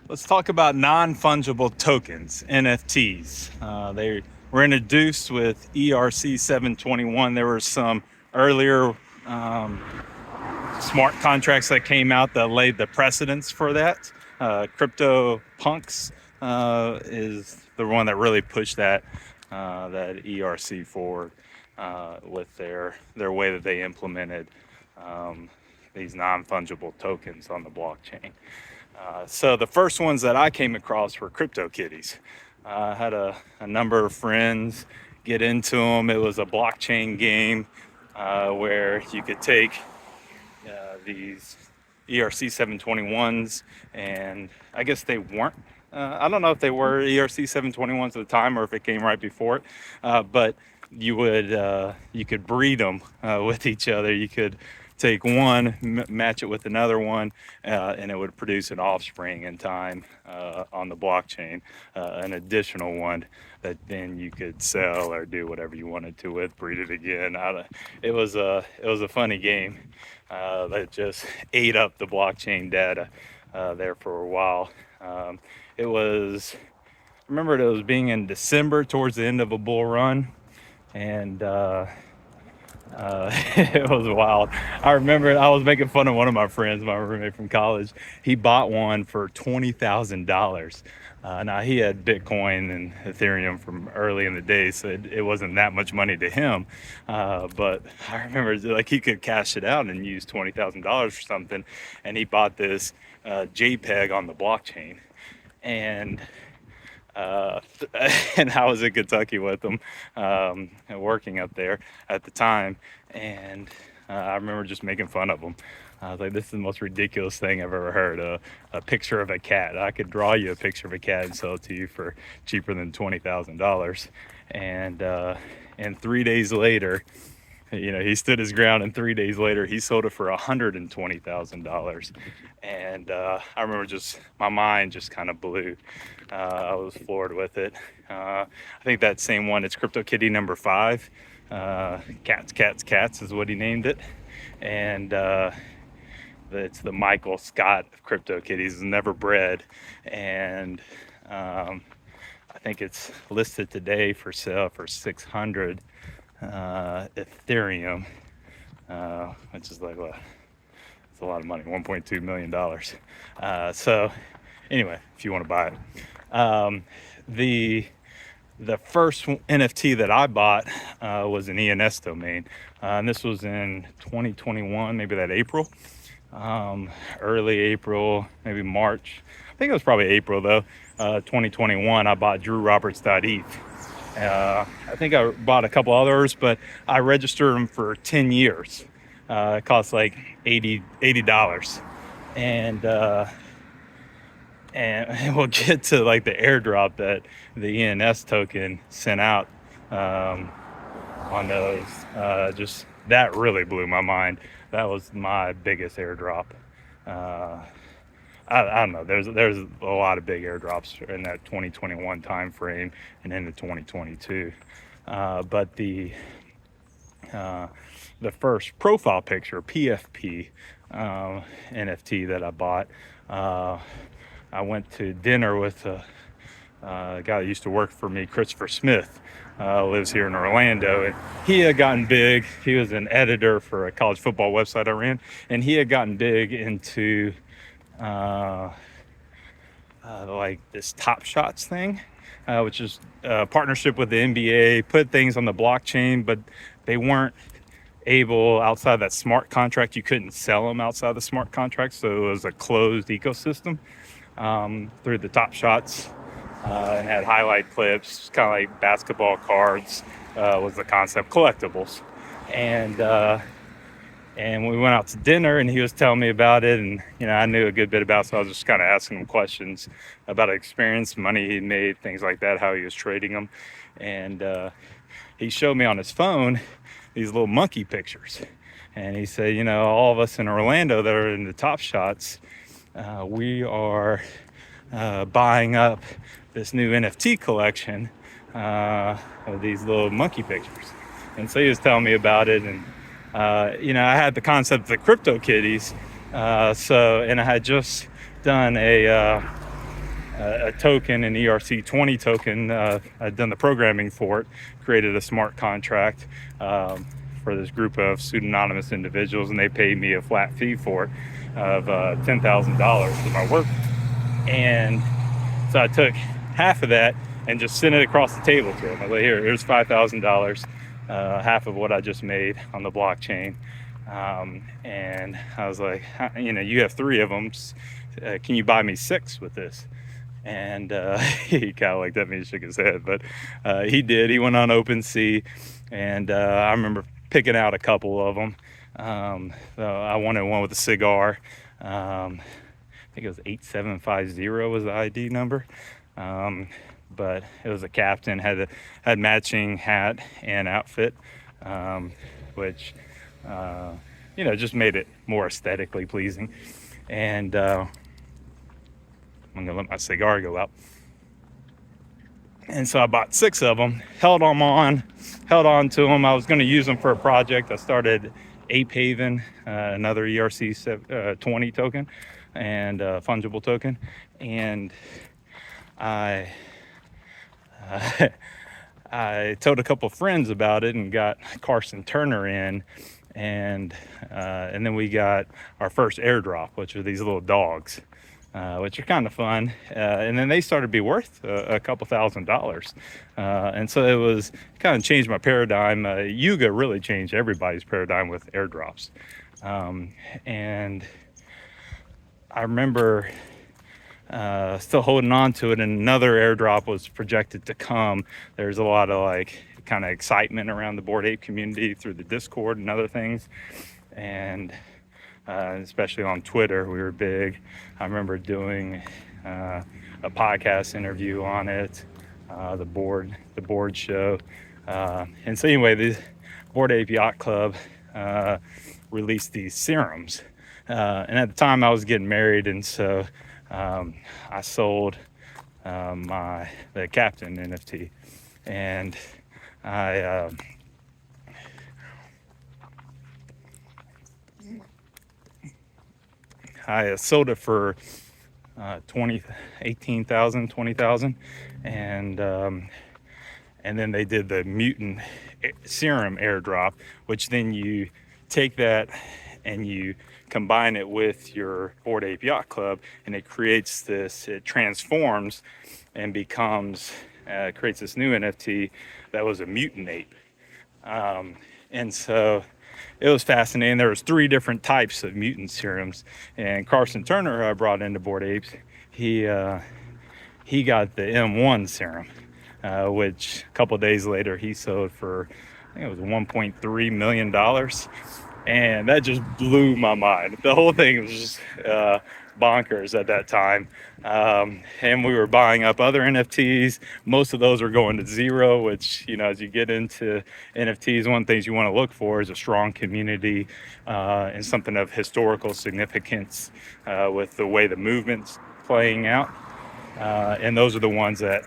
Let's talk about non-fungible tokens, NFTs. They were introduced with ERC 721. There were some earlier um, smart contracts that came out that laid the precedence for that. Crypto Punks is the one that really pushed that ERC forward with their way that they implemented um, these non-fungible tokens on the blockchain. So the first ones that I came across were CryptoKitties. I had a number of friends get into them. It was a blockchain game where you could take these ERC 721s, and I guess they weren't. I don't know if they were ERC 721s at the time or if it came right before it, but you could breed them with each other. You could take one, match it with another one, and it would produce an offspring in time on the blockchain, an additional one that then you could sell or do whatever you wanted to with, breed it again. It was a funny game that just ate up the blockchain data there for a while. It was, I remember it was being in December towards the end of a bull run, and it was wild. I remember I was making fun of one of my friends, my roommate from college. He bought one for $20,000. Now he had Bitcoin and Ethereum from early in the day, so it wasn't that much money to him. But I remember like he could cash it out and use $20,000 for something, and he bought this JPEG on the blockchain, and uh, and I was in Kentucky with them, working up there at the time, and I remember just making fun of them. I was like, "This is the most ridiculous thing I've ever heard." A picture of a cat. I could draw you a picture of a cat and sell it to you for cheaper than $20,000. And 3 days later, he stood his ground, and 3 days later, he sold it for $120,000. And I remember just my mind just kind of blew. I was floored with it. I think that same one, it's CryptoKitty number 5. Cats is what he named it. And it's the Michael Scott of CryptoKitties. It's never bred. And I think it's listed today for sale for 600 Ethereum, which is like, what? It's a lot of money, $1.2 million. So anyway, if you want to buy it. The first NFT that I bought was an ENS domain. And this was in 2021, maybe that April, early April, maybe March. I think it was probably April though. 2021, I bought drewroberts.eth. I think I bought a couple others, but I registered them for 10 years. It cost like $80. And we'll get to like the airdrop that the ENS token sent out on those. Just that really blew my mind. That was my biggest airdrop. I don't know. There's a lot of big airdrops in that 2021 time frame and into 2022. But the first profile picture, PFP NFT that I bought, I went to dinner with a guy that used to work for me, Christopher Smith, lives here in Orlando, and he had gotten big. He was an editor for a college football website I ran, and he had gotten big into like this Top Shots thing, which is a partnership with the NBA, put things on the blockchain, but they weren't able outside that smart contract. You couldn't sell them outside the smart contract, so it was a closed ecosystem through the Top Shots, and had highlight clips, kind of like basketball cards, was the concept, collectibles. And we went out to dinner, and he was telling me about it, and I knew a good bit about it, so I was just kind of asking him questions about experience, money he made, things like that, how he was trading them. And he showed me on his phone these little monkey pictures, and he said, all of us in Orlando that are in the Top Shots, we are buying up this new NFT collection of these little monkey pictures. And so he was telling me about it, and I had the concept of the CryptoKitties, and I had just done a a token, an ERC20 token. I'd done the programming for it, created a smart contract for this group of pseudonymous individuals, and they paid me a flat fee for it of $10,000 for my work. And so I took half of that and just sent it across the table to them. I was like, here's $5,000, half of what I just made on the blockchain. And I was like, you have 3 of them. Can you buy me 6 with this? And he kind of looked at me and shook his head, but he did. He went on OpenSea, and I remember picking out a couple of them. So I wanted one with a cigar. I think it was 8750 was the ID number. But it was a captain, had matching hat and outfit, which just made it more aesthetically pleasing. And I'm gonna let my cigar go out. And so I bought 6 of them, held on to them. I was going to use them for a project. I started Ape Haven, another ERC 20 token and fungible token. And I told a couple of friends about it and got Carson Turner in, and then we got our first airdrop, which are these little dogs, which are kind of fun. And then they started to be worth a couple $1,000s. And so it was kind of changed my paradigm. Yuga really changed everybody's paradigm with airdrops. And I remember still holding on to it, and another airdrop was projected to come. There's a lot of kind of excitement around the Bored Ape community through the Discord and other things, and especially on Twitter, we were big. I remember doing a podcast interview on it, the board show, and so anyway, the Bored Ape Yacht Club released these serums, and at the time I was getting married, and so I sold the Captain NFT, and I sold it for 18,000, 20,000, and then they did the mutant serum airdrop, which then you take that and you combine it with your Bored Ape Yacht Club, and it creates this. It transforms and creates this new NFT that was a mutant ape, and so it was fascinating. There was 3 different types of mutant serums, and Carson Turner, who I brought into Bored Apes, he got the M1 serum, which a couple days later he sold for, I think it was $1.3 million, and that just blew my mind. The whole thing was just bonkers at that time, and we were buying up other NFTs. Most of those were going to zero, which, as you get into NFTs, one of the things you want to look for is a strong community and something of historical significance with the way the movement's playing out, and those are the ones that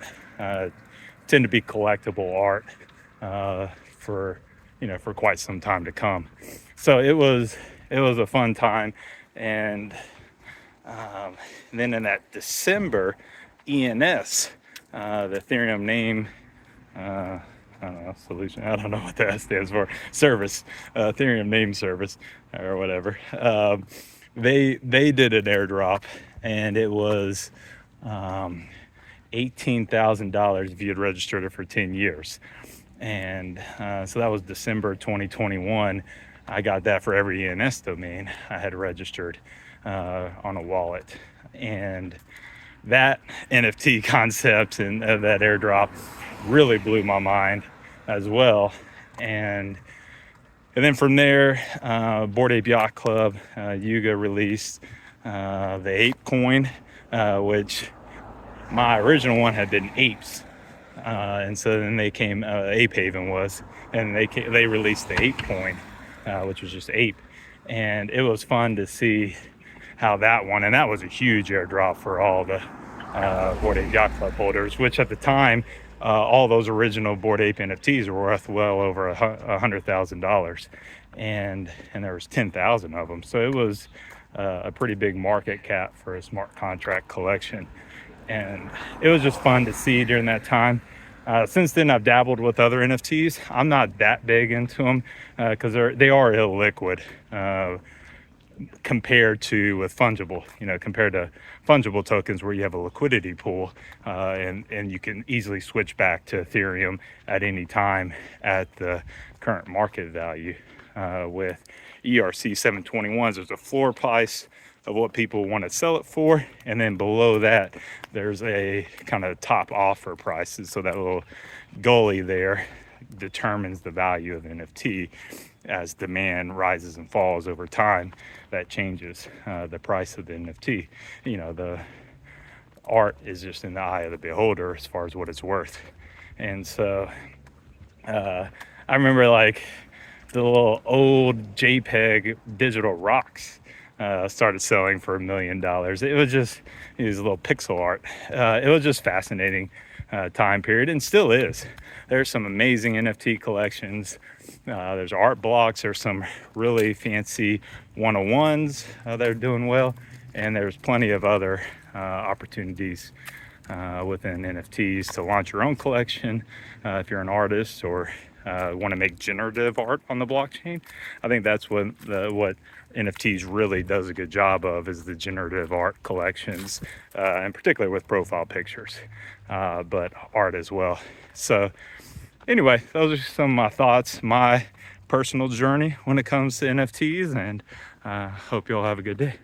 tend to be collectible art for quite some time to come. So it was a fun time. And then in that December, ENS, the Ethereum name, I don't know, solution, I don't know what that stands for, service, Ethereum name service or whatever, they did an airdrop, and it was $18,000 if you had registered it for 10 years. And so that was December 2021. I got that for every ENS domain I had registered on a wallet. And that NFT concept and that airdrop really blew my mind as well. And then from there, Bored Ape Yacht Club, Yuga released the Ape coin, which my original one had been apes. And so then they came, Ape Haven was, and they released the Ape coin, which was just ape. And it was fun to see how that one, and that was a huge airdrop for all the Bored Ape Yacht Club holders, which at the time, all those original Bored Ape NFTs were worth well over $100,000, and there was 10,000 of them. So it was a pretty big market cap for a smart contract collection. and it was just fun to see during that time. Since then, I've dabbled with other NFTs. I'm not that big into them because they are illiquid. Compared to with fungible, compared to fungible tokens where you have a liquidity pool, and you can easily switch back to Ethereum at any time at the current market value. With ERC 721s, there's a floor price of what people want to sell it for, and then below that there's a kind of top offer prices. So that little gully there determines the value of the NFT. As demand rises and falls over time, that changes the price of the NFT. The art is just in the eye of the beholder as far as what it's worth. And so I remember like the little old JPEG digital rocks started selling for $1 million. It was just these little pixel art. It was just fascinating time period, and still is. There's some amazing NFT collections. There's art blocks. There's some really fancy 101s that are doing well, and there's plenty of other opportunities within NFTs to launch your own collection if you're an artist or want to make generative art on the blockchain. I think that's what NFTs really does a good job of, is the generative art collections, and particularly with profile pictures, but art as well. So anyway, those are some of my thoughts, my personal journey when it comes to NFTs, and hope you all have a good day.